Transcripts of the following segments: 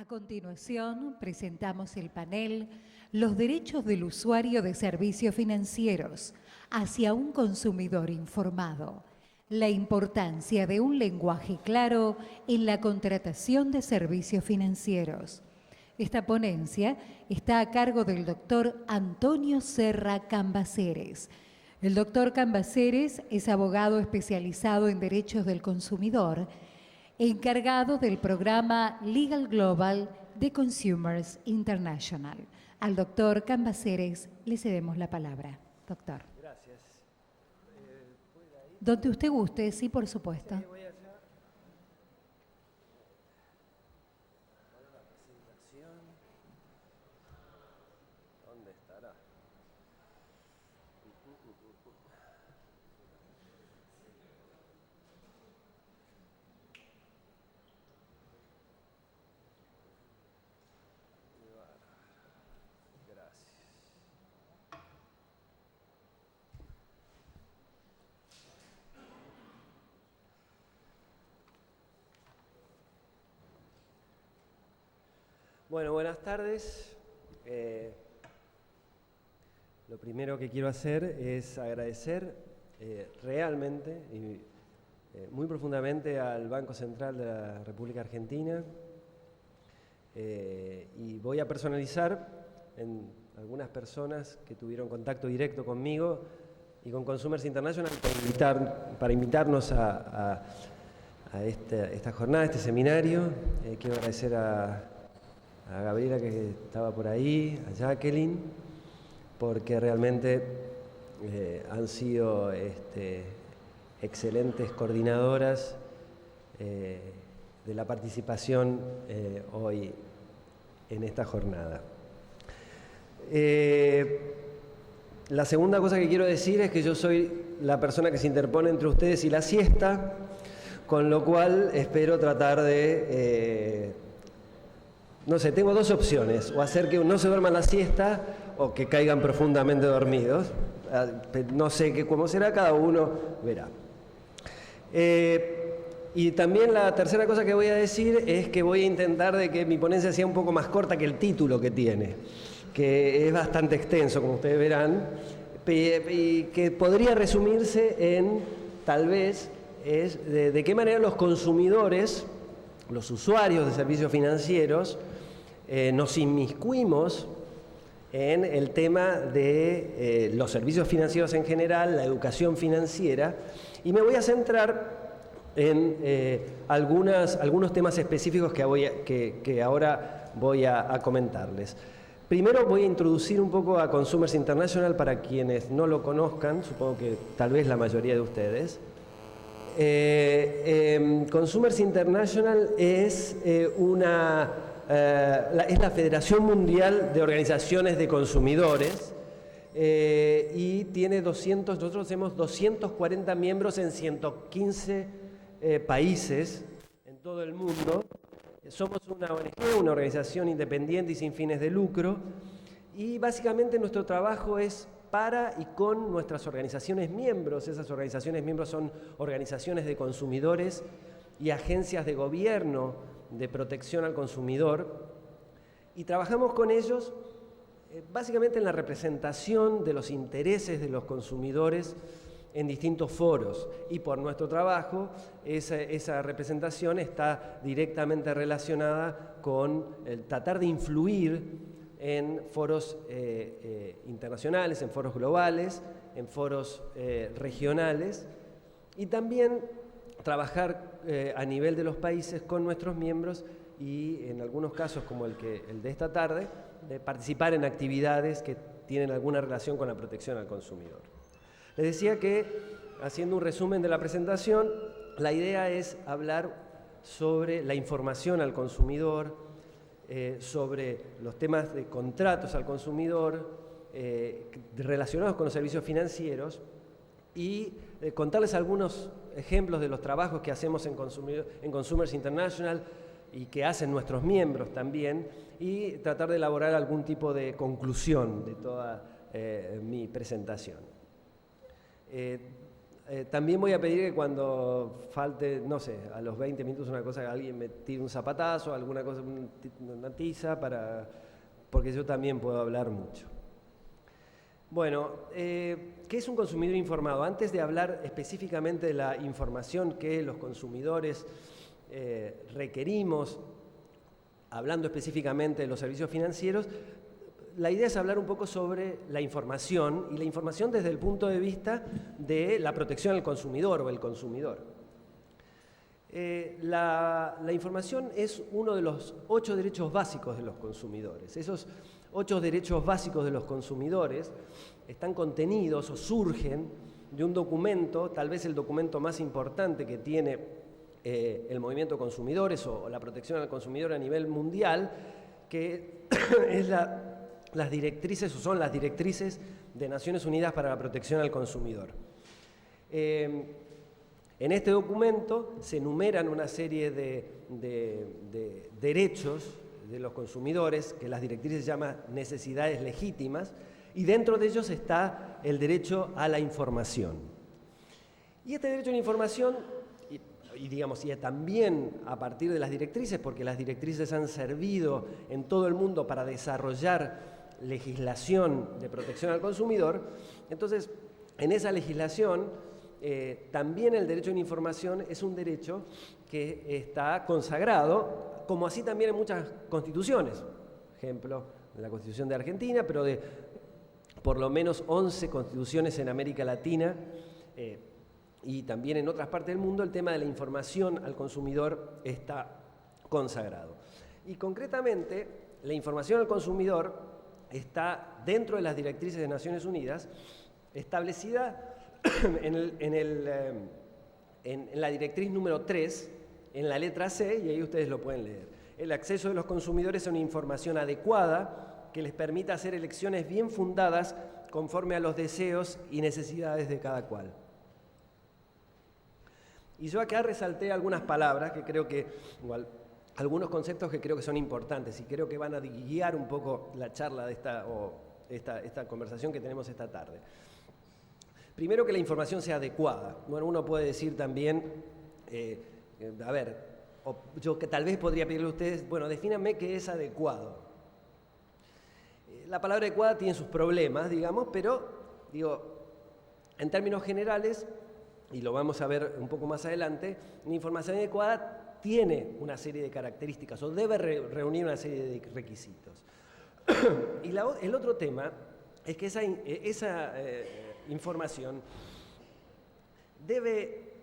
A continuación, presentamos el panel Los derechos del usuario de servicios financieros hacia un consumidor informado. La importancia de un lenguaje claro en la contratación de servicios financieros. Esta ponencia está a cargo del doctor Antonio Serra Cambaceres. El doctor Cambaceres es abogado especializado en derechos del consumidor, encargado del programa Legal Global de Consumers International. Al doctor Cambaceres le cedemos la palabra. Doctor. Gracias. Donde usted guste, sí, por supuesto. Sí, voy allá. Para la presentación. ¿Dónde estará? Gracias. Bueno, buenas tardes. Lo primero que quiero hacer es agradecer realmente y muy profundamente al Banco Central de la República Argentina y voy a personalizar en algunas personas que tuvieron contacto directo conmigo y con Consumers International para invitarnos a esta jornada, a este seminario. Quiero agradecer a Gabriela, que estaba por ahí, a Jacqueline, porque realmente han sido excelentes coordinadoras de la participación hoy en esta jornada. La segunda cosa que quiero decir es que yo soy la persona que se interpone entre ustedes y la siesta, con lo cual espero tratar de... no sé, tengo dos opciones: o hacer que no se duerman la siesta o que caigan profundamente dormidos. No sé cómo será, cada uno verá. Y también la tercera cosa que voy a decir es que voy a intentar de que mi ponencia sea un poco más corta que el título que tiene, que es bastante extenso, como ustedes verán, y que podría resumirse en, tal vez, de qué manera los consumidores, los usuarios de servicios financieros, nos inmiscuimos en el tema de los servicios financieros en general, la educación financiera, y me voy a centrar en algunos temas específicos que ahora voy a comentarles. Primero voy a introducir un poco a Consumers International para quienes no lo conozcan, supongo que tal vez la mayoría de ustedes. Consumers International es la Federación Mundial de Organizaciones de Consumidores y tiene nosotros tenemos 240 miembros en 115 países en todo el mundo. Somos una ONG, una organización independiente y sin fines de lucro, y básicamente nuestro trabajo es para y con nuestras organizaciones miembros. Esas organizaciones miembros son organizaciones de consumidores y agencias de gobierno de protección al consumidor, y trabajamos con ellos básicamente en la representación de los intereses de los consumidores en distintos foros, y por nuestro trabajo esa representación está directamente relacionada con el tratar de influir en foros internacionales, en foros globales, en foros regionales, y también trabajar a nivel de los países con nuestros miembros y, en algunos casos como el de esta tarde, de participar en actividades que tienen alguna relación con la protección al consumidor. Les decía que, haciendo un resumen de la presentación, la idea es hablar sobre la información al consumidor, sobre los temas de contratos al consumidor relacionados con los servicios financieros, y contarles algunos ejemplos de los trabajos que hacemos en Consumers International y que hacen nuestros miembros también, y tratar de elaborar algún tipo de conclusión de toda mi presentación. También voy a pedir que cuando falte, no sé, a los 20 minutos una cosa, que alguien me tire un zapatazo, alguna cosa, una tiza, porque yo también puedo hablar mucho. Bueno, ¿qué es un consumidor informado? Antes de hablar específicamente de la información que los consumidores requerimos, hablando específicamente de los servicios financieros, la idea es hablar un poco sobre la información, y la información desde el punto de vista de la protección al consumidor o el consumidor. La información es uno de los 8 derechos básicos de los consumidores. Esos 8 derechos básicos de los consumidores están contenidos o surgen de un documento, tal vez el documento más importante que tiene el movimiento de consumidores o la protección al consumidor a nivel mundial, que es las directrices, o son las directrices de Naciones Unidas para la protección al consumidor. En este documento se enumeran una serie de derechos de los consumidores, que las directrices llaman necesidades legítimas, y dentro de ellos está el derecho a la información. Y este derecho a la información, y también a partir de las directrices, porque las directrices han servido en todo el mundo para desarrollar legislación de protección al consumidor, entonces en esa legislación también el derecho a la información es un derecho que está consagrado, como así también en muchas constituciones, ejemplo, en la Constitución de Argentina, pero de por lo menos 11 constituciones en América Latina y también en otras partes del mundo, el tema de la información al consumidor está consagrado. Y concretamente, la información al consumidor está dentro de las directrices de Naciones Unidas, establecida en la directriz número 3, en la letra C, y ahí ustedes lo pueden leer. El acceso de los consumidores a una información adecuada que les permita hacer elecciones bien fundadas conforme a los deseos y necesidades de cada cual. Y yo acá resalté algunas palabras que creo que, algunos conceptos que creo que son importantes y creo que van a guiar un poco la charla de esta conversación que tenemos esta tarde. Primero, que la información sea adecuada. Bueno, uno puede decir también, yo que tal vez podría pedirle a ustedes, bueno, defínanme qué es adecuado. La palabra adecuada tiene sus problemas, digamos, pero, en términos generales, y lo vamos a ver un poco más adelante, la información adecuada tiene una serie de características o debe reunir una serie de requisitos. Y el otro tema es que esa información debe,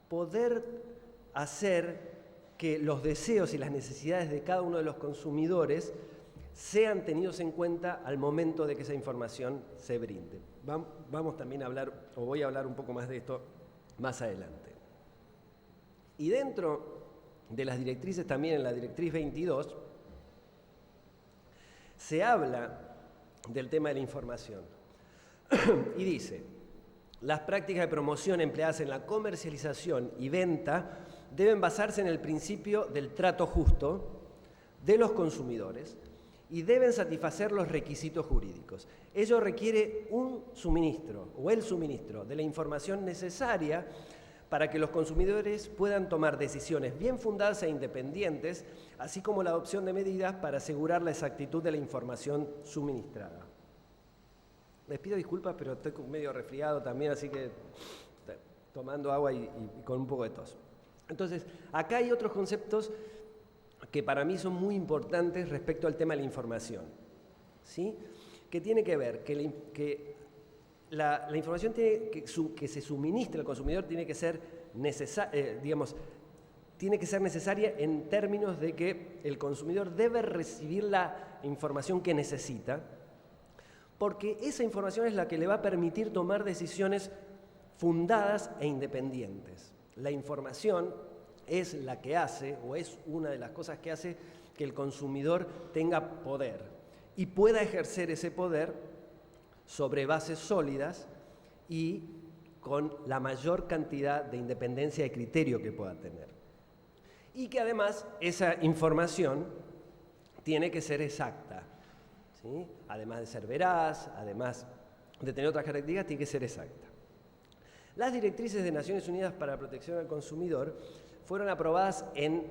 poder hacer que los deseos y las necesidades de cada uno de los consumidores sean tenidos en cuenta al momento de que esa información se brinde. Vamos también a hablar, o voy a hablar un poco más de esto más adelante. Y dentro de las directrices, también en la directriz 22, se habla del tema de la información. Y dice, las prácticas de promoción empleadas en la comercialización y venta deben basarse en el principio del trato justo de los consumidores y deben satisfacer los requisitos jurídicos. Ello requiere un suministro o el suministro de la información necesaria para que los consumidores puedan tomar decisiones bien fundadas e independientes, así como la adopción de medidas para asegurar la exactitud de la información suministrada. Les pido disculpas, pero estoy medio resfriado también, así que tomando agua y con un poco de tos. Entonces, acá hay otros conceptos que para mí son muy importantes respecto al tema de la información, ¿sí? Que tiene que ver que la información que se suministra al consumidor tiene que ser necesaria en términos de que el consumidor debe recibir la información que necesita, porque esa información es la que le va a permitir tomar decisiones fundadas e independientes. La información es la que hace, o es una de las cosas que hace que el consumidor tenga poder y pueda ejercer ese poder sobre bases sólidas y con la mayor cantidad de independencia de criterio que pueda tener. Y que además esa información tiene que ser exacta, ¿sí? Además de ser veraz, además de tener otras características, tiene que ser exacta. Las directrices de Naciones Unidas para la Protección al Consumidor fueron aprobadas en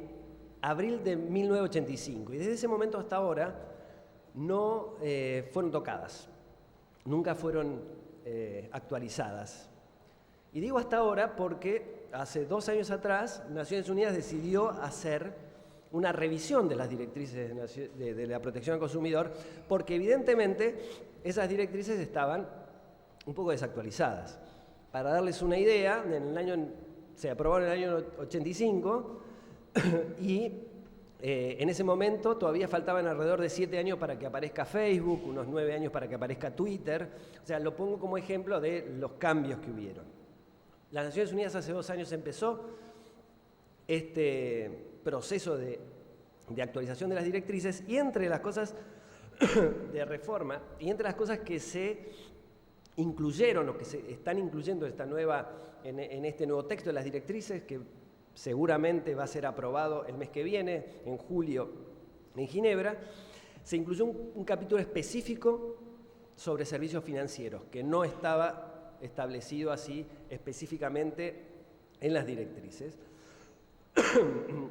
abril de 1985 y desde ese momento hasta ahora no fueron tocadas, nunca fueron actualizadas. Y digo hasta ahora porque hace 2 años atrás Naciones Unidas decidió hacer una revisión de las directrices de la protección al consumidor, porque evidentemente esas directrices estaban un poco desactualizadas. Para darles una idea, se aprobaron en el año 85 y en ese momento todavía faltaban alrededor de 7 años para que aparezca Facebook, unos 9 años para que aparezca Twitter. O sea, lo pongo como ejemplo de los cambios que hubieron. Las Naciones Unidas hace 2 años empezó este proceso de actualización de las directrices y entre las cosas de reforma y entre las cosas que se incluyeron o que se están incluyendo en este nuevo texto de las directrices, que seguramente va a ser aprobado el mes que viene, en julio, en Ginebra, se incluyó un capítulo específico sobre servicios financieros, que no estaba establecido así específicamente en las directrices.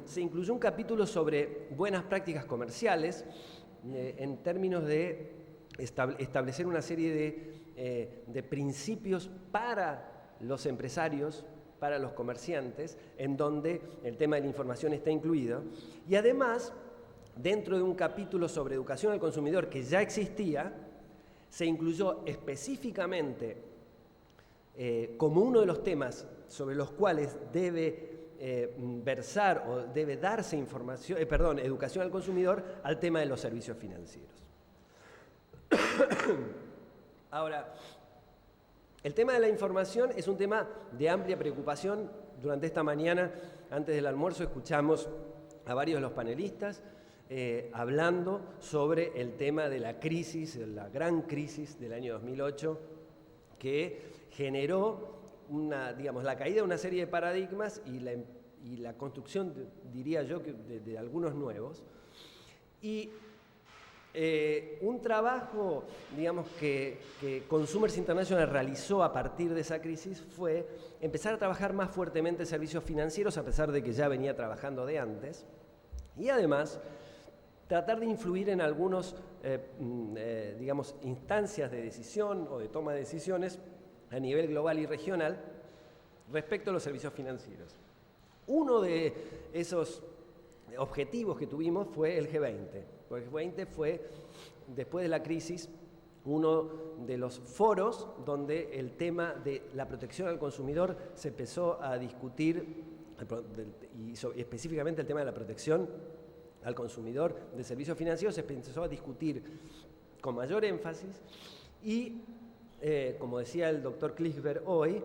Se incluyó un capítulo sobre buenas prácticas comerciales en términos de establecer una serie de principios para los empresarios, para los comerciantes, en donde el tema de la información está incluido. Y además, dentro de un capítulo sobre educación al consumidor que ya existía, se incluyó específicamente como uno de los temas sobre los cuales debe versar o debe darse educación al consumidor, al tema de los servicios financieros. Ahora, el tema de la información es un tema de amplia preocupación. Durante esta mañana, antes del almuerzo, escuchamos a varios de los panelistas hablando sobre el tema de la crisis, la gran crisis del año 2008, que generó la caída de una serie de paradigmas y la construcción, diría yo, de algunos nuevos. Y un trabajo, que Consumers International realizó a partir de esa crisis fue empezar a trabajar más fuertemente en servicios financieros, a pesar de que ya venía trabajando de antes, y además tratar de influir en algunos, instancias de decisión o de toma de decisiones a nivel global y regional respecto a los servicios financieros. Uno de esos objetivos que tuvimos fue el G20. Porque el G20 fue, después de la crisis, uno de los foros donde el tema de la protección al consumidor se empezó a discutir, y específicamente el tema de la protección al consumidor de servicios financieros se empezó a discutir con mayor énfasis y, como decía el doctor Klichberg hoy,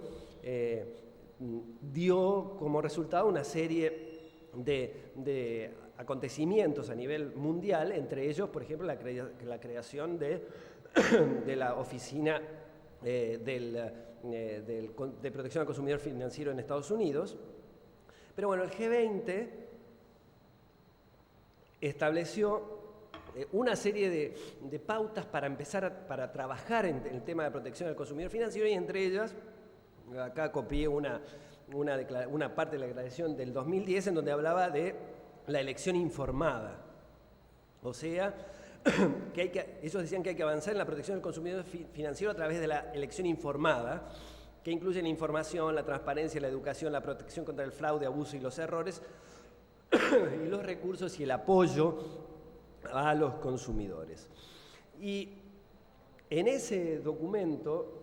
dio como resultado una serie de acontecimientos a nivel mundial, entre ellos, por ejemplo, la creación de la Oficina de Protección al Consumidor Financiero en Estados Unidos. Pero bueno, el G20 estableció una serie de pautas para empezar para trabajar en el tema de protección al consumidor financiero, y entre ellas, acá copié una parte de la declaración del 2010 en donde hablaba de la elección informada. O sea, ellos decían que hay que avanzar en la protección del consumidor financiero a través de la elección informada, que incluye la información, la transparencia, la educación, la protección contra el fraude, abuso y los errores, y los recursos y el apoyo a los consumidores. Y en ese documento,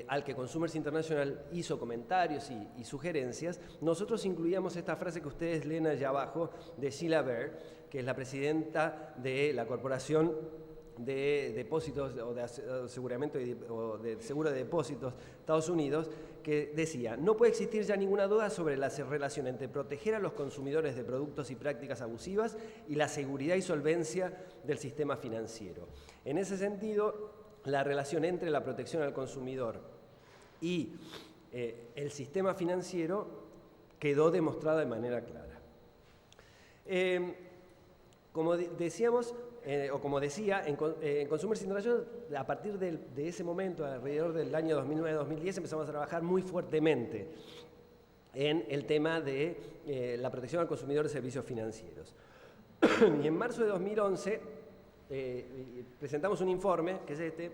al que Consumers International hizo comentarios y sugerencies, nosotros incluíamos esta frase que ustedes leen allá abajo de Sheila Bair, que es la presidenta de la Corporación de Depósitos o de Aseguramiento o de Seguro de Depósitos de Estados Unidos, que decía: no puede existir ya ninguna duda sobre la relación entre proteger a los consumidores de productos y prácticas abusivas y la seguridad y solvencia del sistema financiero. En ese sentido, la relación entre la protección al consumidor y el sistema financiero quedó demostrada de manera clara. Como decíamos, o como decía, en Consumers International, a partir de ese momento, alrededor del año 2009-2010, empezamos a trabajar muy fuertemente en el tema de la protección al consumidor de servicios financieros. Y en marzo de 2011 presentamos un informe, que es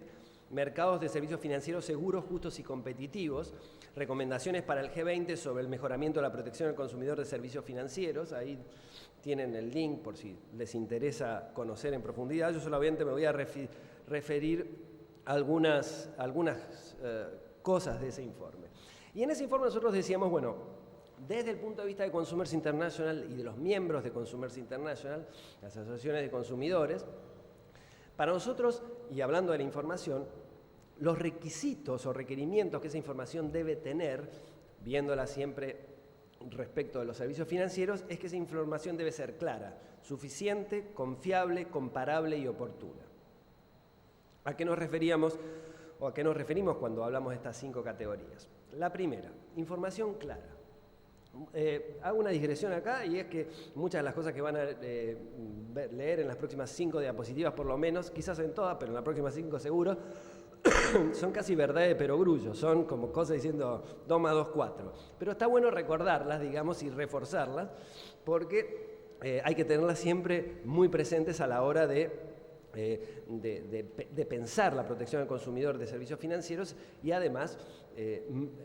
Mercados de Servicios Financieros Seguros, Justos y Competitivos, recomendaciones para el G20 sobre el mejoramiento de la protección al consumidor de servicios financieros. Ahí tienen el link por si les interesa conocer en profundidad. Yo solamente me voy a referir a algunas cosas de ese informe. Y en ese informe nosotros decíamos, bueno, desde el punto de vista de Consumers International y de los miembros de Consumers International, las asociaciones de consumidores, para nosotros, y hablando de la información, los requisitos o requerimientos que esa información debe tener, viéndola siempre respecto de los servicios financieros, es que esa información debe ser clara, suficiente, confiable, comparable y oportuna. ¿A qué nos referíamos o a qué nos referimos cuando hablamos de estas 5 categorías? La primera, información clara. Hago una digresión acá, y es que muchas de las cosas que van a leer en las próximas 5 diapositivas por lo menos, quizás en todas, pero en las próximas 5 seguro, son casi verdad de perogrullo, son como cosas diciendo 2 más 2, 4. Pero está bueno recordarlas, digamos, y reforzarlas, porque hay que tenerlas siempre muy presentes a la hora de pensar la protección al consumidor de servicios financieros, y además,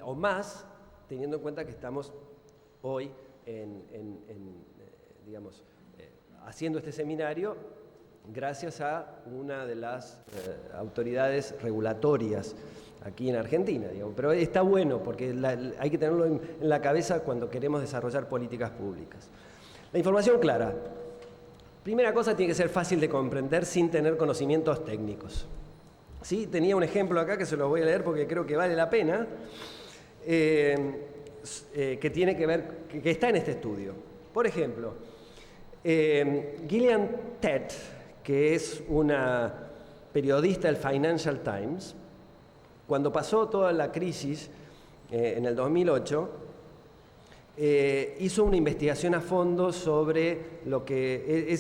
o más, teniendo en cuenta que estamos hoy digamos, haciendo este seminario gracias a una de las autoridades regulatorias aquí en Argentina, digamos. Pero está bueno porque hay que tenerlo en la cabeza cuando queremos desarrollar políticas públicas. La información clara. Primera cosa, tiene que ser fácil de comprender sin tener conocimientos técnicos. ¿Sí? Tenía un ejemplo acá que se lo voy a leer porque creo que vale la pena, que tiene que ver, que está en este estudio. Por ejemplo, Gillian Tett, que es una periodista del Financial Times, cuando pasó toda la crisis en el 2008, hizo una investigación a fondo sobre lo que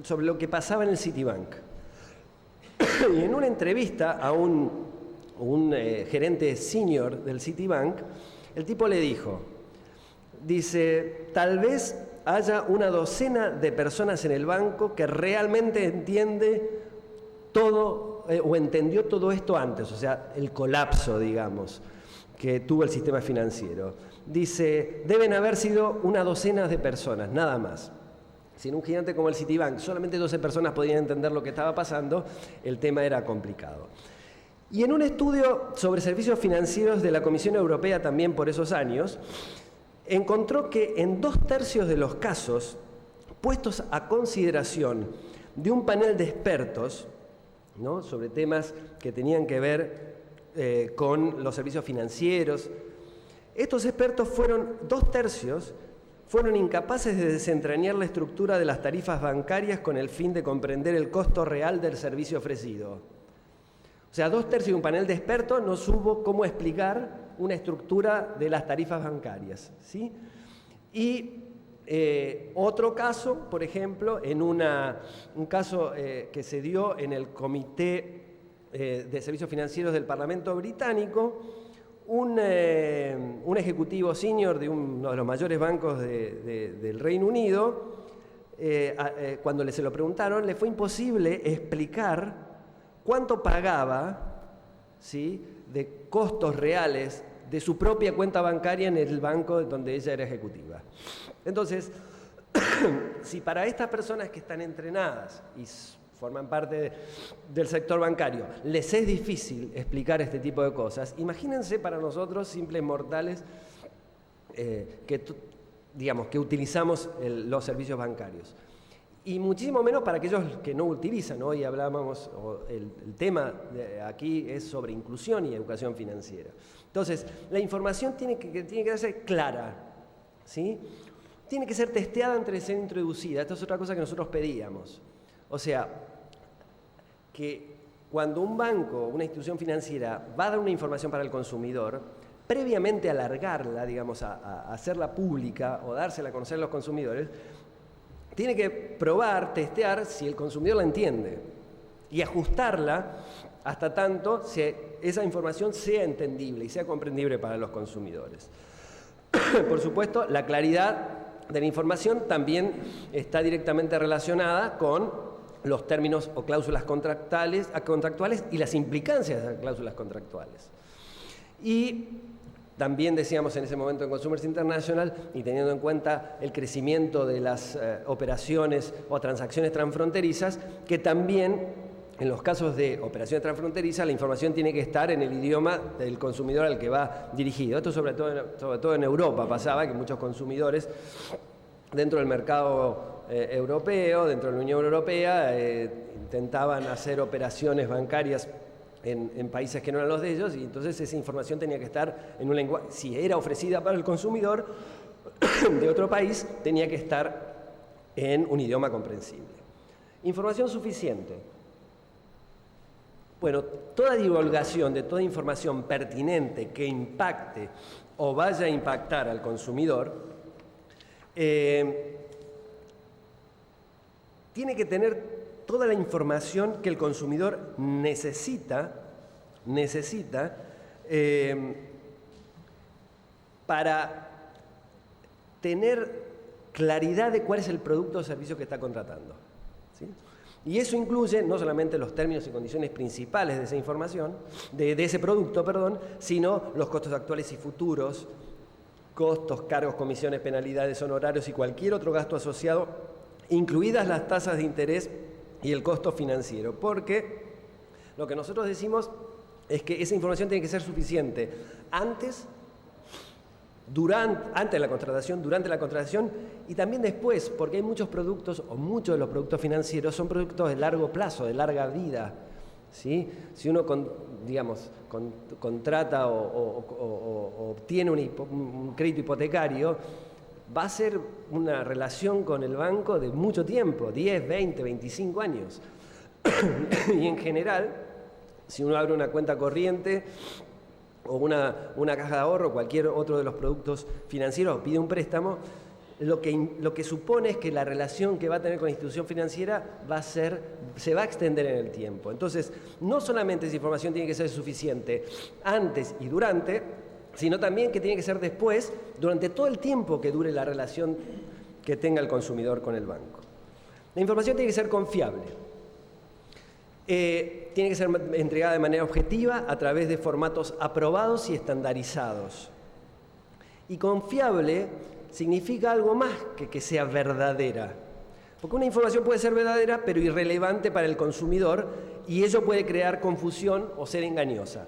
sobre lo que pasaba en el Citibank. Y en una entrevista a un gerente senior del Citibank, el tipo le dice, tal vez haya una docena de personas en el banco que realmente entiende todo o entendió todo esto antes, o sea, el colapso, digamos, que tuvo el sistema financiero. Dice, deben haber sido una docena de personas, nada más. Si en un gigante como el Citibank solamente 12 personas podían entender lo que estaba pasando, el tema era complicado. Y en un estudio sobre servicios financieros de la Comisión Europea también por esos años, encontró que en 2/3 de los casos puestos a consideración de un panel de expertos, ¿no?, sobre temas que tenían que ver con los servicios financieros, estos expertos 2/3 fueron incapaces de desentrañar la estructura de las tarifas bancarias con el fin de comprender el costo real del servicio ofrecido. O sea, 2/3 de un panel de expertos no supo cómo explicar una estructura de las tarifas bancarias, ¿sí? Y otro caso, por ejemplo, en un caso que se dio en el Comité de Servicios Financieros del Parlamento Británico, un ejecutivo senior de uno de los mayores bancos del Reino Unido, cuando se lo preguntaron, le fue imposible explicar cuánto pagaba, ¿sí?, de costos reales de su propia cuenta bancaria en el banco donde ella era ejecutiva. Entonces, si para estas personas que están entrenadas y forman parte del sector bancario les es difícil explicar este tipo de cosas, imagínense para nosotros, simples mortales, que utilizamos los servicios bancarios. Y muchísimo menos para aquellos que no utilizan. Hoy hablábamos, el tema de aquí es sobre inclusión y educación financiera. Entonces, la información tiene que ser clara, ¿sí? Tiene que ser testeada antes de ser introducida. Esta es otra cosa que nosotros pedíamos. O sea, que cuando un banco, una institución financiera va a dar una información para el consumidor, previamente a alargarla, digamos, a hacerla pública o dársela a conocer a los consumidores, tiene que probar, testear si el consumidor la entiende y ajustarla hasta tanto esa información sea entendible y sea comprendible para los consumidores. Por supuesto, la claridad de la información también está directamente relacionada con los términos o cláusulas contractuales y las implicancias de las cláusulas contractuales. Y también decíamos en ese momento en Consumers International, y teniendo en cuenta el crecimiento de las operaciones o transacciones transfronterizas, que también en los casos de operaciones transfronterizas la información tiene que estar en el idioma del consumidor al que va dirigido. Esto sobre todo en Europa pasaba, que muchos consumidores dentro del mercado europeo, dentro de la Unión Europea, intentaban hacer operaciones bancarias en países que no eran los de ellos, y entonces esa información tenía que estar en un lenguaje, si era ofrecida para el consumidor de otro país, tenía que estar en un idioma comprensible. Información suficiente. Bueno, toda divulgación de toda información pertinente que impacte o vaya a impactar al consumidor tiene que tener toda la información que el consumidor necesita para tener claridad de cuál es el producto o servicio que está contratando, ¿sí? Y eso incluye no solamente los términos y condiciones principales de esa información, de ese producto, perdón, sino los costos actuales y futuros, costos, cargos, comisiones, penalidades, honorarios y cualquier otro gasto asociado, incluidas las tasas de interés y el costo financiero, porque lo que nosotros decimos es que esa información tiene que ser suficiente antes de la contratación, durante la contratación y también después, porque hay muchos productos, o muchos de los productos financieros son productos de largo plazo, de larga vida, ¿sí? Si uno contrata o obtiene un crédito hipotecario, va a ser una relación con el banco de mucho tiempo, 10, 20, 25 años. Y en general, si uno abre una cuenta corriente o una caja de ahorro, cualquier otro de los productos financieros, pide un préstamo, lo que supone es que la relación que va a tener con la institución financiera se va a extender en el tiempo. Entonces, no solamente esa información tiene que ser suficiente antes y durante, sino también que tiene que ser después, durante todo el tiempo que dure la relación que tenga el consumidor con el banco. La información tiene que ser confiable. Tiene que ser entregada de manera objetiva a través de formatos aprobados y estandarizados. Y confiable significa algo más que sea verdadera. Porque una información puede ser verdadera pero irrelevante para el consumidor y ello puede crear confusión o ser engañosa.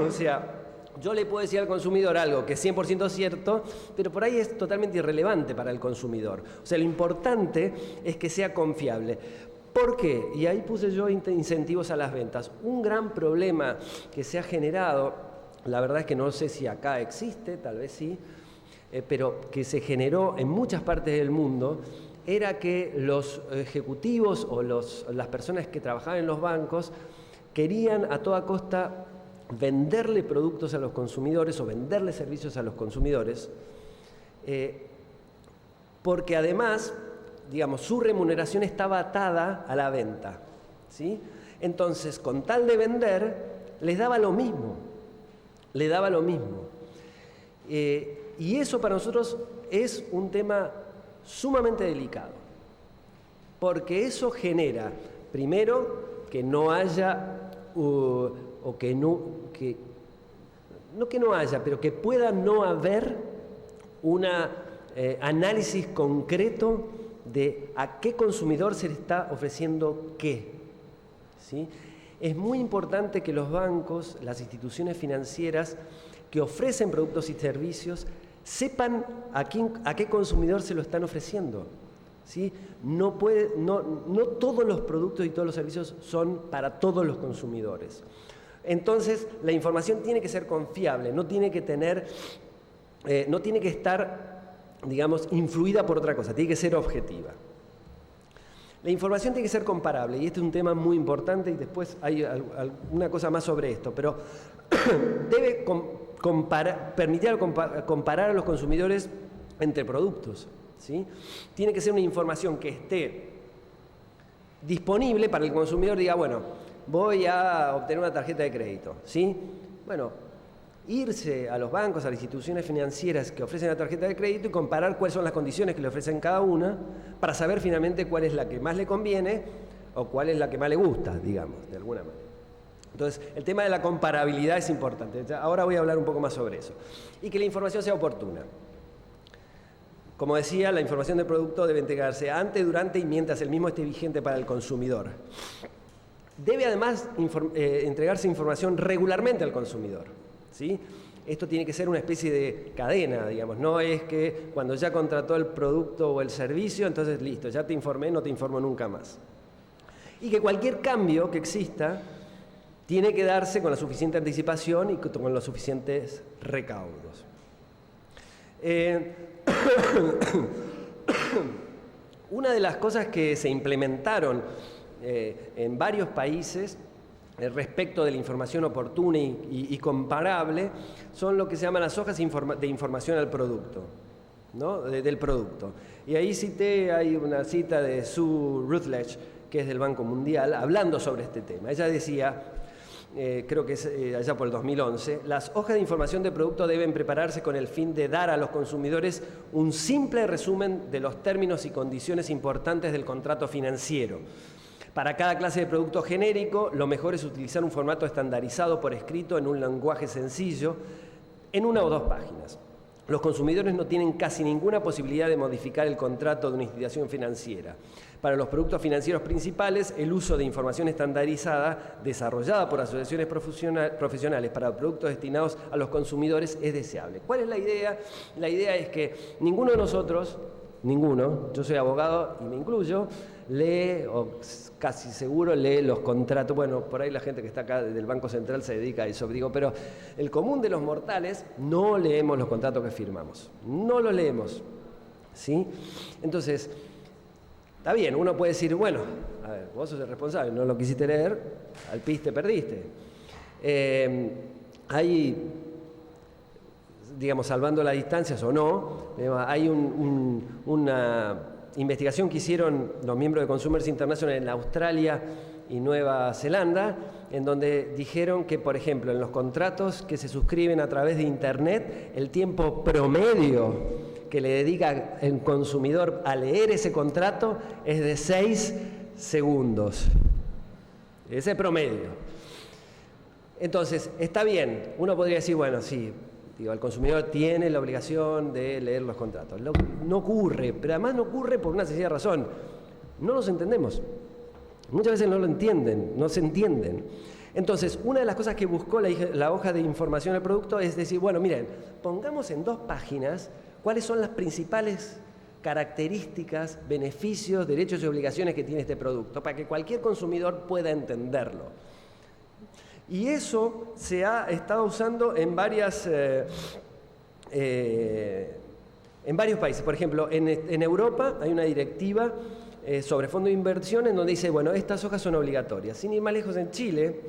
O sea, yo le puedo decir al consumidor algo que es 100% cierto, pero por ahí es totalmente irrelevante para el consumidor. O sea, lo importante es que sea confiable. ¿Por qué? Y ahí puse yo incentivos a las ventas. Un gran problema que se ha generado, la verdad es que no sé si acá existe, tal vez sí, pero que se generó en muchas partes del mundo, era que los ejecutivos o las personas que trabajaban en los bancos querían a toda costa venderle productos a los consumidores o venderle servicios a los consumidores, porque además, digamos, su remuneración estaba atada a la venta, ¿sí? Entonces, con tal de vender, les daba lo mismo, y eso para nosotros es un tema sumamente delicado, porque eso genera, primero, que no haya, pero que pueda no haber un análisis concreto de a qué consumidor se le está ofreciendo qué, ¿sí? Es muy importante que los bancos, las instituciones financieras que ofrecen productos y servicios sepan a qué consumidor se lo están ofreciendo, ¿sí? No todos los productos y todos los servicios son para todos los consumidores. Entonces, la información tiene que ser confiable, no tiene que estar, digamos, influida por otra cosa, tiene que ser objetiva. La información tiene que ser comparable, y este es un tema muy importante, y después hay alguna cosa más sobre esto, pero debe permitir comparar a los consumidores entre productos, ¿sí? Tiene que ser una información que esté disponible para el consumidor. Diga, bueno, voy a obtener una tarjeta de crédito, ¿sí? Bueno, irse a los bancos, a las instituciones financieras que ofrecen la tarjeta de crédito y comparar cuáles son las condiciones que le ofrecen cada una para saber finalmente cuál es la que más le conviene o cuál es la que más le gusta, digamos, de alguna manera. Entonces, el tema de la comparabilidad es importante. Ahora voy a hablar un poco más sobre eso. Y que la información sea oportuna. Como decía, la información del producto debe entregarse antes, durante y mientras el mismo esté vigente para el consumidor. Debe además entregarse información regularmente al consumidor, ¿sí? Esto tiene que ser una especie de cadena, digamos. No es que cuando ya contrató el producto o el servicio, entonces listo, ya te informé, no te informo nunca más. Y que cualquier cambio que exista tiene que darse con la suficiente anticipación y con los suficientes recaudos. Una de las cosas que se implementaron en varios países respecto de la información oportuna y comparable son lo que se llaman las hojas de información al producto, ¿no? Del producto. Y ahí hay una cita de Sue Rutledge, que es del Banco Mundial, hablando sobre este tema. Ella decía, creo que es allá por el 2011, las hojas de información de producto deben prepararse con el fin de dar a los consumidores un simple resumen de los términos y condiciones importantes del contrato financiero. Para cada clase de producto genérico, lo mejor es utilizar un formato estandarizado por escrito en un lenguaje sencillo, en 1 o 2 páginas. Los consumidores no tienen casi ninguna posibilidad de modificar el contrato de una institución financiera. Para los productos financieros principales, el uso de información estandarizada desarrollada por asociaciones profesionales para productos destinados a los consumidores es deseable. ¿Cuál es la idea? La idea es que ninguno de nosotros, yo soy abogado y me incluyo, lee, o casi seguro lee los contratos. Bueno, por ahí la gente que está acá del Banco Central se dedica a eso, digo, pero el común de los mortales no leemos los contratos que firmamos, no los leemos, ¿sí? Entonces, está bien, uno puede decir, bueno, a ver, vos sos el responsable, no lo quisiste leer, al pis te perdiste. Hay, digamos, salvando las distancias o no, hay una investigación que hicieron los miembros de Consumers International en Australia y Nueva Zelanda, en donde dijeron que, por ejemplo, en los contratos que se suscriben a través de Internet, el tiempo promedio que le dedica el consumidor a leer ese contrato es de 6 segundos. Ese promedio. Entonces, está bien, uno podría decir, bueno, sí, digo, el consumidor tiene la obligación de leer los contratos. No ocurre, pero además no ocurre por una sencilla razón. No los entendemos. Muchas veces no lo entienden, no se entienden. Entonces, una de las cosas que buscó la hoja de información del producto es decir, bueno, miren, pongamos en 2 páginas cuáles son las principales características, beneficios, derechos y obligaciones que tiene este producto, para que cualquier consumidor pueda entenderlo. Y eso se ha estado usando en varios países. Por ejemplo, en Europa hay una directiva sobre fondo de inversión en donde dice, bueno, estas hojas son obligatorias. Sin ir más lejos, en Chile,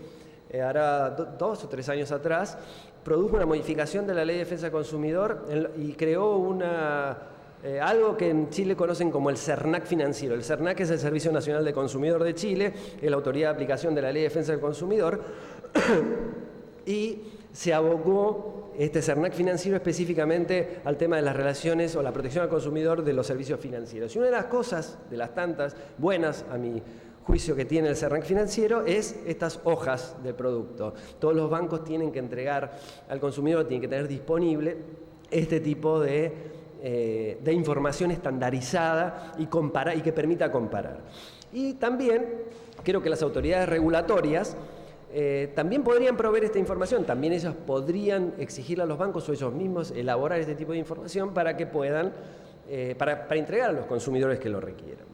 hará 2 o 3 años atrás, produjo una modificación de la Ley de Defensa del Consumidor y creó algo que en Chile conocen como el CERNAC financiero. El CERNAC es el Servicio Nacional de Consumidor de Chile, es la autoridad de aplicación de la Ley de Defensa del Consumidor, y se abocó este CERNAC financiero específicamente al tema de las relaciones o la protección al consumidor de los servicios financieros. Y una de las cosas, de las tantas buenas a mi juicio que tiene el CERNAC financiero, es estas hojas de producto. Todos los bancos tienen que entregar al consumidor, tienen que tener disponible este tipo de información estandarizada y que permita comparar. Y también creo que las autoridades regulatorias también podrían proveer esta información, también ellas podrían exigirle a los bancos o ellos mismos elaborar este tipo de información para que puedan, para entregar a los consumidores que lo requieran.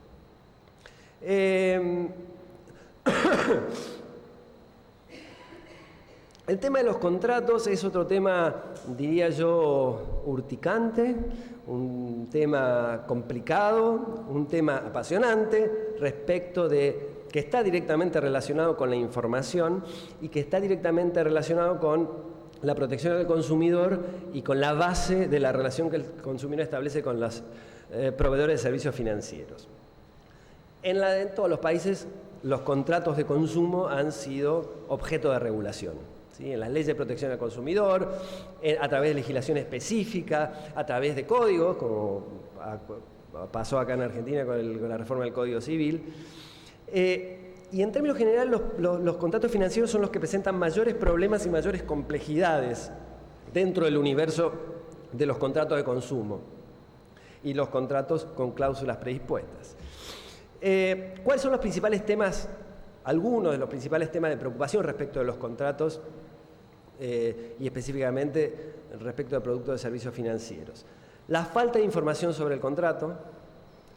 El tema de los contratos es otro tema, diría yo, urticante, un tema complicado, un tema apasionante respecto de que está directamente relacionado con la información y que está directamente relacionado con la protección del consumidor y con la base de la relación que el consumidor establece con las proveedores de servicios financieros. En todos los países los contratos de consumo han sido objeto de regulación, ¿sí? En las leyes de protección al consumidor, a través de legislación específica, a través de códigos, como pasó acá en Argentina con la reforma del Código Civil. Y en términos generales los contratos financieros son los que presentan mayores problemas y mayores complejidades dentro del universo de los contratos de consumo y los contratos con cláusulas predispuestas. ¿Cuáles son los principales temas, algunos de los principales temas de preocupación respecto de los contratos y específicamente respecto de productos de servicios financieros? La falta de información sobre el contrato,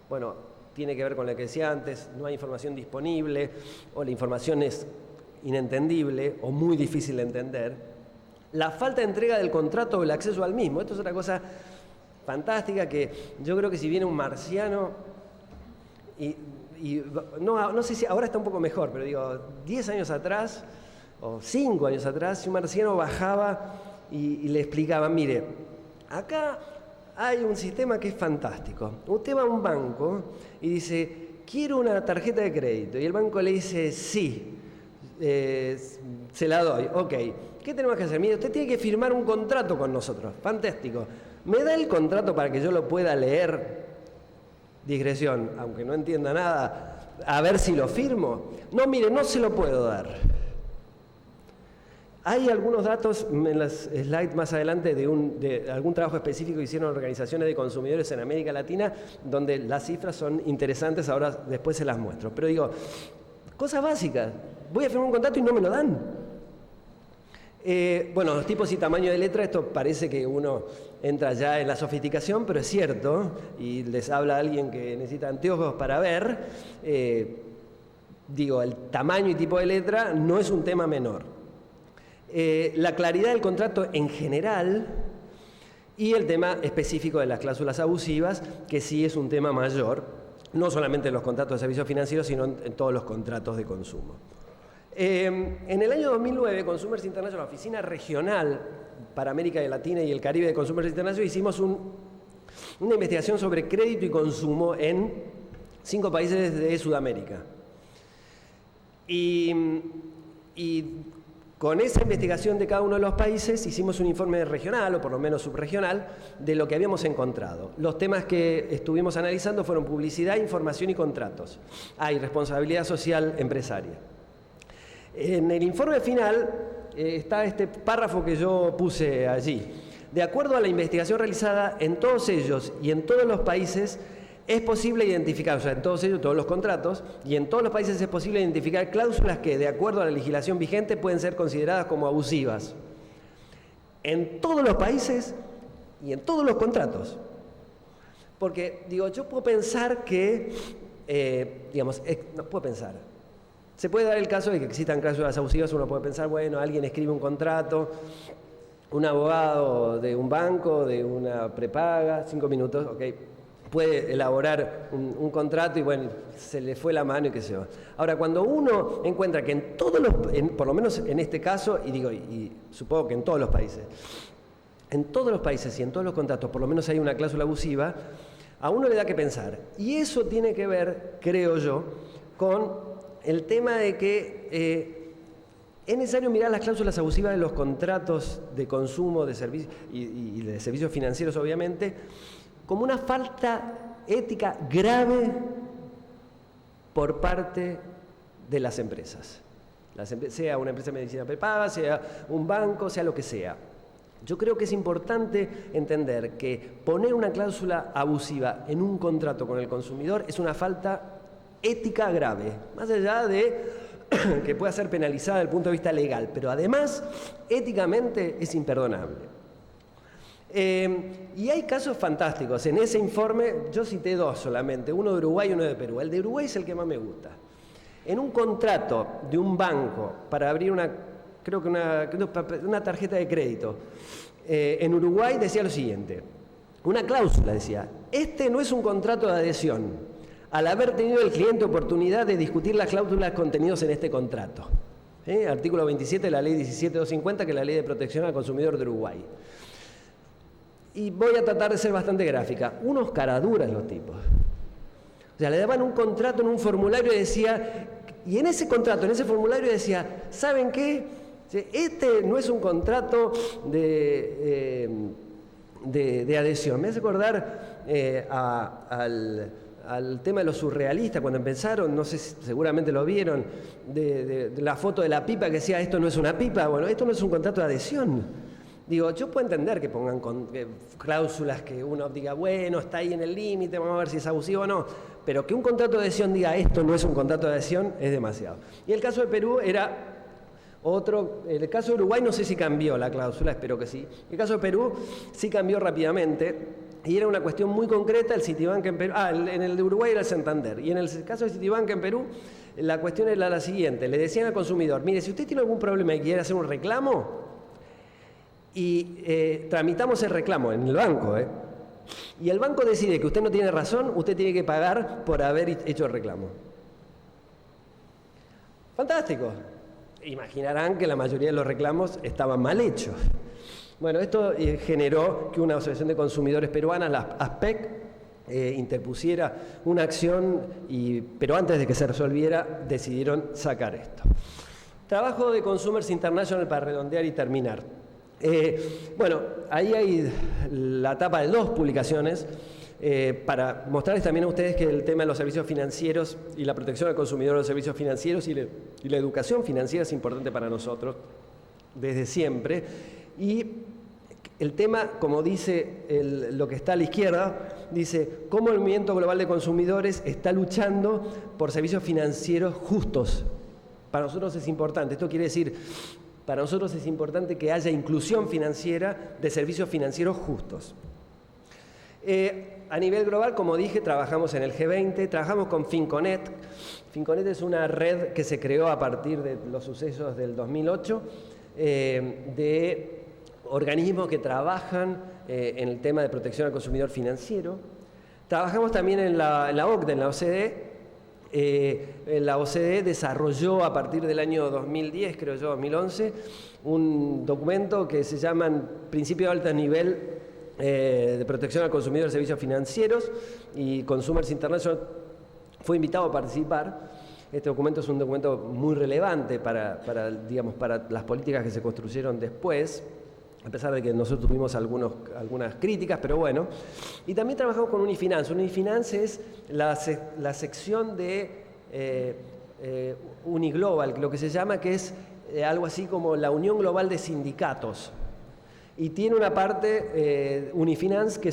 bueno, tiene que ver con lo que decía antes, no hay información disponible o la información es inentendible o muy difícil de entender. La falta de entrega del contrato o el acceso al mismo, esto es otra cosa fantástica que yo creo que si viene un marciano no sé si ahora está un poco mejor, pero digo, 10 años atrás o 5 años atrás, si un marciano bajaba y le explicaba, mire, acá hay un sistema que es fantástico. Usted va a un banco y dice, quiero una tarjeta de crédito, y el banco le dice, sí, se la doy, ok. ¿Qué tenemos que hacer? Mire, usted tiene que firmar un contrato con nosotros, fantástico. ¿Me da el contrato para que yo lo pueda leer? Discreción, aunque no entienda nada, a ver si lo firmo. No, mire, no se lo puedo dar. Hay algunos datos en las slides más adelante de algún trabajo específico que hicieron organizaciones de consumidores en América Latina, donde las cifras son interesantes, ahora después se las muestro. Pero digo, cosas básicas, voy a firmar un contrato y no me lo dan. Bueno, los tipos y tamaño de letra, esto parece que uno entra ya en la sofisticación, pero es cierto, y les habla alguien que necesita anteojos para ver, digo, el tamaño y tipo de letra no es un tema menor. La claridad del contrato en general y el tema específico de las cláusulas abusivas, que sí es un tema mayor, no solamente en los contratos de servicios financieros, sino en todos los contratos de consumo. En el año 2009, Consumers International, la oficina regional para América Latina y el Caribe de Consumers International, hicimos una investigación sobre crédito y consumo en 5 países de Sudamérica. Y con esa investigación de cada uno de los países hicimos un informe regional, o por lo menos subregional, de lo que habíamos encontrado. Los temas que estuvimos analizando fueron publicidad, información y contratos. Y responsabilidad social empresaria. En el informe final está este párrafo que yo puse allí. De acuerdo a la investigación realizada en todos ellos y en todos los países, es posible identificar, o sea, en todos ellos, todos los contratos, y en todos los países es posible identificar cláusulas que, de acuerdo a la legislación vigente, pueden ser consideradas como abusivas. En todos los países y en todos los contratos. Porque, digo, yo puedo pensar que, no puedo pensar. Se puede dar el caso de que existan cláusulas abusivas, uno puede pensar, bueno, alguien escribe un contrato, un abogado de un banco, de una prepaga, 5 minutos, ok, puede elaborar un contrato y bueno, se le fue la mano y qué sé yo. Ahora, cuando uno encuentra que en todos los, por lo menos en este caso, y supongo que en todos los países y en todos los contratos, por lo menos hay una cláusula abusiva, a uno le da que pensar. Y eso tiene que ver, creo yo, con el tema de que es necesario mirar las cláusulas abusivas de los contratos de consumo de servicios y de servicios financieros, obviamente, como una falta ética grave por parte de las empresas. Sea una empresa de medicina prepaga, sea un banco, sea lo que sea. Yo creo que es importante entender que poner una cláusula abusiva en un contrato con el consumidor es una falta ética grave, más allá de que pueda ser penalizada desde el punto de vista legal, pero además éticamente es imperdonable. Y hay casos fantásticos. En ese informe yo cité 2 solamente, uno de Uruguay y uno de Perú. El de Uruguay es el que más me gusta. En un contrato de un banco para abrir una tarjeta de crédito, en Uruguay decía lo siguiente, una cláusula decía, este no es un contrato de adhesión, al haber tenido el cliente oportunidad de discutir las cláusulas contenidas en este contrato. Artículo 27 de la Ley 17.250, que es la Ley de Protección al Consumidor de Uruguay. Y voy a tratar de ser bastante gráfica. Unos caraduras los tipos. O sea, le daban un contrato en un formulario y decía, y en ese contrato, en ese formulario decía, ¿saben qué? Este no es un contrato de adhesión. Me hace acordar al tema de los surrealistas, cuando empezaron, no sé si seguramente lo vieron, de la foto de la pipa que decía, esto no es una pipa, bueno, esto no es un contrato de adhesión. Digo, yo puedo entender que pongan cláusulas que uno diga, bueno, está ahí en el límite, vamos a ver si es abusivo o no, pero que un contrato de adhesión diga, esto no es un contrato de adhesión, es demasiado. Y el caso de Perú era otro, el caso de Uruguay no sé si cambió la cláusula, espero que sí. El caso de Perú sí cambió rápidamente, y era una cuestión muy concreta, el Citibank en Perú, en el de Uruguay era el Santander, y en el caso de Citibank en Perú, la cuestión era la siguiente, le decían al consumidor, mire, si usted tiene algún problema y quiere hacer un reclamo, y tramitamos el reclamo en el banco, y el banco decide que usted no tiene razón, usted tiene que pagar por haber hecho el reclamo. Fantástico. Imaginarán que la mayoría de los reclamos estaban mal hechos. Bueno, esto generó que una asociación de consumidores peruanas, la ASPEC, interpusiera una acción, pero antes de que se resolviera, decidieron sacar esto. Trabajo de Consumers International para redondear y terminar. Bueno, ahí hay la tapa de 2 publicaciones para mostrarles también a ustedes que el tema de los servicios financieros y la protección al consumidor de los servicios financieros y la educación financiera es importante para nosotros desde siempre. Y el tema, como dice lo que está a la izquierda, dice cómo el movimiento global de consumidores está luchando por servicios financieros justos. Para nosotros es importante, esto quiere decir, para nosotros es importante que haya inclusión financiera de servicios financieros justos. A nivel global, como dije, trabajamos en el G20, trabajamos con Finconet. Finconet es una red que se creó a partir de los sucesos del 2008, de organismos que trabajan en el tema de protección al consumidor financiero. Trabajamos también en la OCDE, en la OCDE. La OCDE desarrolló a partir del año 2010, creo yo, 2011, un documento que se llama Principio de alto nivel de protección al consumidor de servicios financieros, y Consumers International fue invitado a participar. Este documento es un documento muy relevante para las políticas que se construyeron después, a pesar de que nosotros tuvimos algunas críticas, pero bueno. Y también trabajamos con Unifinance. Unifinance es la sección de Uniglobal, lo que se llama, que es algo así como la Unión Global de Sindicatos. Y tiene una parte, Unifinance, que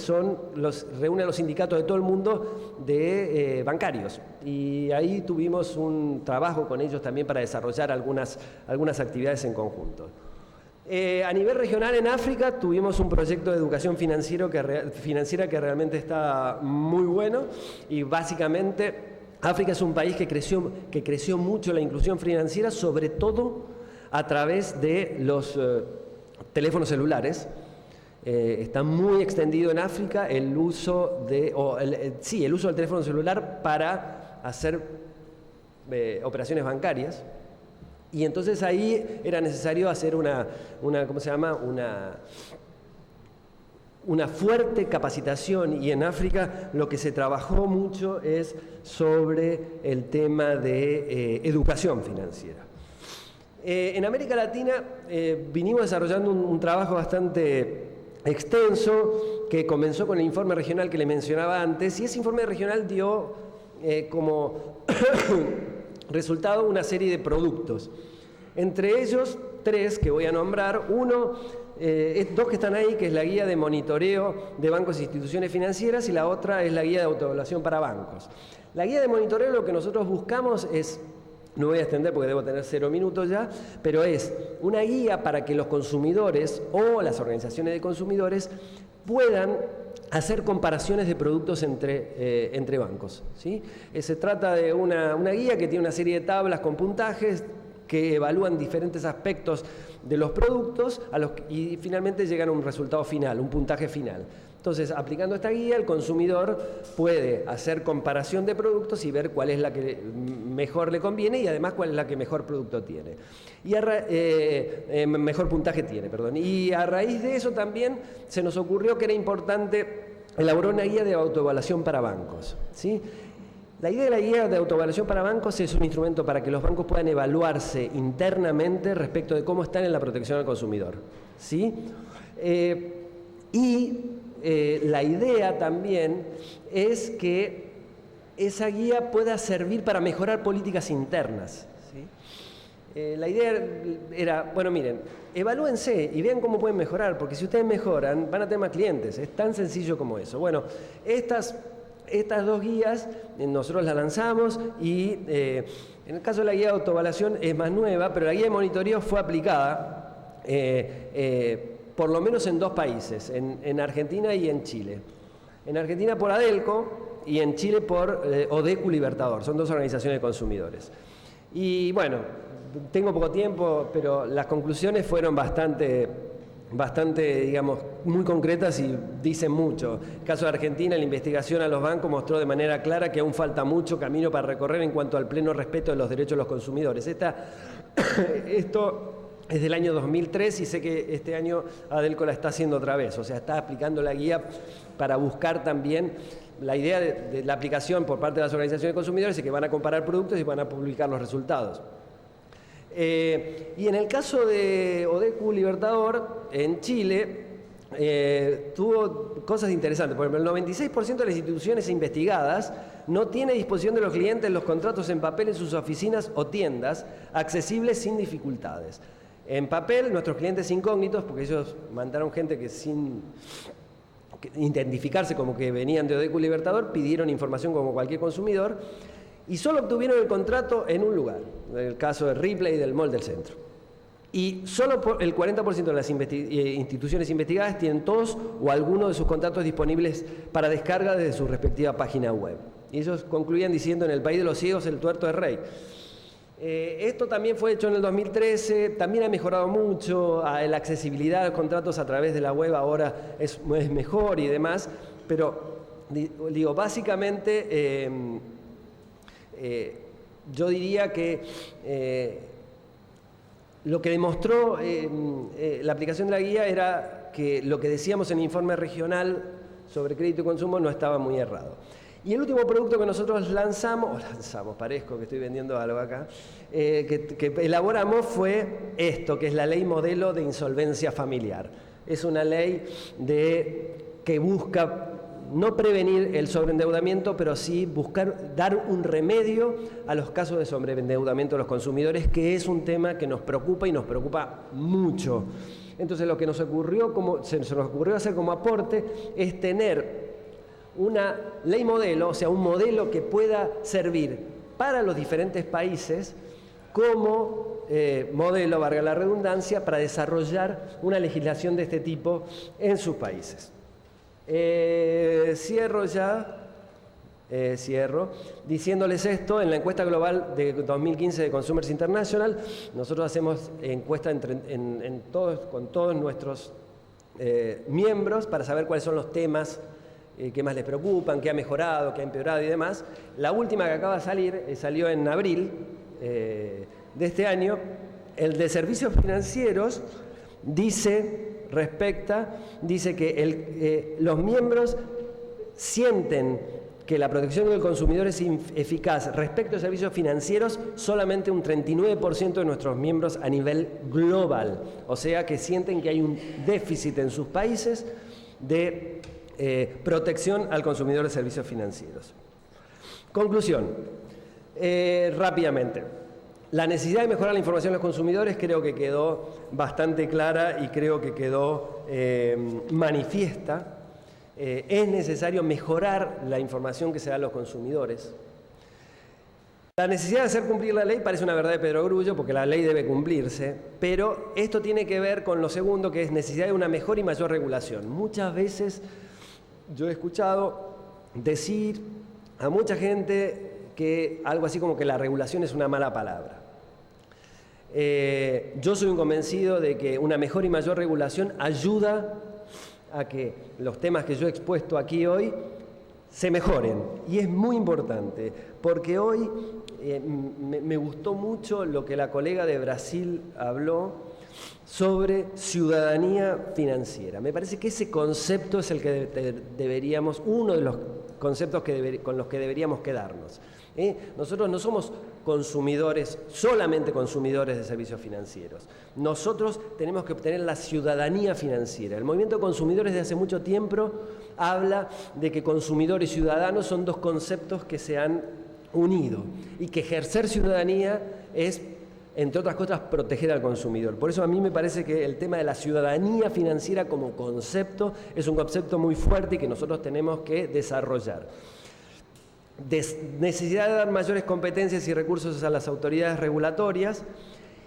reúne a los sindicatos de todo el mundo de bancarios. Y ahí tuvimos un trabajo con ellos también para desarrollar algunas actividades en conjunto. A nivel regional en África tuvimos un proyecto de educación financiera que realmente está muy bueno, y básicamente África es un país que creció mucho la inclusión financiera, sobre todo a través de los teléfonos celulares. Está muy extendido en África el uso del teléfono celular para hacer operaciones bancarias. Y entonces ahí era necesario hacer una fuerte capacitación, y en África lo que se trabajó mucho es sobre el tema de educación financiera. En América Latina vinimos desarrollando un trabajo bastante extenso que comenzó con el informe regional que le mencionaba antes, y ese informe regional dio como resultado una serie de productos. Entre ellos, 3 que voy a nombrar. Uno, 2 que están ahí, que es la guía de monitoreo de bancos e instituciones financieras, y la otra es la guía de autoevaluación para bancos. La guía de monitoreo, lo que nosotros buscamos es, no voy a extender porque debo tener 0 minutos ya, pero es una guía para que los consumidores o las organizaciones de consumidores puedan hacer comparaciones de productos entre bancos, ¿sí? Se trata de una guía que tiene una serie de tablas con puntajes que evalúan diferentes aspectos de los productos y finalmente llegan a un resultado final, un puntaje final. Entonces, aplicando esta guía, el consumidor puede hacer comparación de productos y ver cuál es la que mejor le conviene y además cuál es la que mejor producto tiene. Y mejor puntaje tiene, perdón. Y a raíz de eso también se nos ocurrió que era importante elaborar una guía de autoevaluación para bancos, ¿sí? La idea de la guía de autoevaluación para bancos es un instrumento para que los bancos puedan evaluarse internamente respecto de cómo están en la protección al consumidor, ¿sí? La idea también es que esa guía pueda servir para mejorar políticas internas, ¿sí? La idea era, bueno, miren, evalúense y vean cómo pueden mejorar, porque si ustedes mejoran, van a tener más clientes. Es tan sencillo como eso. Bueno, estas dos guías nosotros las lanzamos y en el caso de la guía de autoevaluación es más nueva, pero la guía de monitoreo fue aplicada por lo menos en 2 países, en Argentina y en Chile. En Argentina por Adelco y en Chile por Odecu Libertador, son 2 organizaciones de consumidores. Y bueno, tengo poco tiempo, pero las conclusiones fueron bastante, digamos, muy concretas y dicen mucho. En el caso de Argentina, la investigación a los bancos mostró de manera clara que aún falta mucho camino para recorrer en cuanto al pleno respeto de los derechos de los consumidores. Esto es del año 2003 y sé que este año Adelco la está haciendo otra vez, o sea, está aplicando la guía para buscar también la idea de la aplicación por parte de las organizaciones de consumidores, es que van a comparar productos y van a publicar los resultados. Y en el caso de Odecu Libertador, en Chile, tuvo cosas interesantes. Por ejemplo, el 96% de las instituciones investigadas no tiene disposición de los clientes los contratos en papel en sus oficinas o tiendas, accesibles sin dificultades. En papel, nuestros clientes incógnitos, porque ellos mandaron gente que sin identificarse como que venían de Odecu Libertador, pidieron información como cualquier consumidor y solo obtuvieron el contrato en un lugar, en el caso de Ripley del Mall del Centro. Y solo el 40% de las instituciones investigadas tienen todos o algunos de sus contratos disponibles para descarga desde su respectiva página web. Y ellos concluían diciendo: en el país de los ciegos el tuerto es rey. Esto también fue hecho en el 2013, también ha mejorado mucho, la accesibilidad a los contratos a través de la web ahora es mejor y demás, pero digo, básicamente yo diría que lo que demostró la aplicación de la guía era que lo que decíamos en el informe regional sobre crédito y consumo no estaba muy errado. Y el último producto que nosotros lanzamos, parezco que estoy vendiendo algo acá, que elaboramos fue esto, que es la Ley Modelo de Insolvencia Familiar. Es una ley que busca no prevenir el sobreendeudamiento, pero sí buscar dar un remedio a los casos de sobreendeudamiento de los consumidores, que es un tema que nos preocupa y nos preocupa mucho. Entonces, lo que se nos ocurrió hacer como aporte es tener una ley modelo, o sea, un modelo que pueda servir para los diferentes países como modelo, valga la redundancia, para desarrollar una legislación de este tipo en sus países. Cierro diciéndoles esto: en la encuesta global de 2015 de Consumers International, nosotros hacemos encuesta con todos nuestros miembros para saber cuáles son los temas qué más les preocupan, qué ha mejorado, qué ha empeorado y demás. La última que acaba de salir, salió en abril de este año, el de servicios financieros, dice que los miembros sienten que la protección del consumidor es eficaz respecto a servicios financieros solamente un 39% de nuestros miembros a nivel global. O sea que sienten que hay un déficit en sus países de protección al consumidor de servicios financieros. Conclusión, rápidamente. La necesidad de mejorar la información a los consumidores creo que quedó bastante clara y creo que quedó manifiesta. Es necesario mejorar la información que se da a los consumidores. La necesidad de hacer cumplir la ley parece una verdad de perogrullo, porque la ley debe cumplirse, pero esto tiene que ver con lo segundo, que es necesidad de una mejor y mayor regulación. Muchas veces yo he escuchado decir a mucha gente que algo así como que la regulación es una mala palabra. Yo soy un convencido de que una mejor y mayor regulación ayuda a que los temas que yo he expuesto aquí hoy se mejoren. Y es muy importante, porque hoy me gustó mucho lo que la colega de Brasil habló sobre ciudadanía financiera. Me parece que ese concepto es el que deberíamos, uno de los conceptos con los que deberíamos quedarnos. Nosotros no somos consumidores, solamente consumidores de servicios financieros. Nosotros tenemos que obtener la ciudadanía financiera. El movimiento de consumidores de hace mucho tiempo habla de que consumidor y ciudadano son dos conceptos que se han unido y que ejercer ciudadanía es, entre otras cosas, proteger al consumidor. Por eso a mí me parece que el tema de la ciudadanía financiera como concepto es un concepto muy fuerte y que nosotros tenemos que desarrollar. Necesidad de dar mayores competencias y recursos a las autoridades regulatorias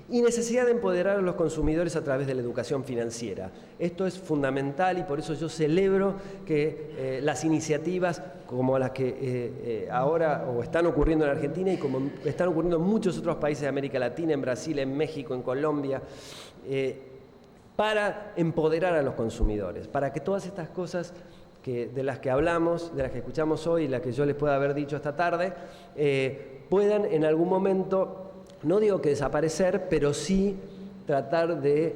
y necesidad de empoderar a los consumidores a través de la educación financiera. Esto es fundamental y por eso yo celebro que las iniciativas como las que ahora o están ocurriendo en Argentina y como están ocurriendo en muchos otros países de América Latina, en Brasil, en México, en Colombia, para empoderar a los consumidores, para que todas estas cosas de las que hablamos, de las que escuchamos hoy y las que yo les pueda haber dicho esta tarde, puedan en algún momento, no digo que desaparecer, pero sí tratar de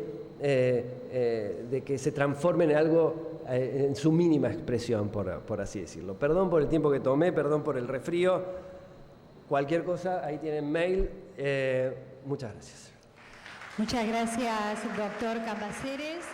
que se transformen en algo en su mínima expresión, por así decirlo. Perdón por el tiempo que tomé, perdón por el resfrío. Cualquier cosa, ahí tienen mail. Muchas gracias. Muchas gracias, doctor Cambaceres.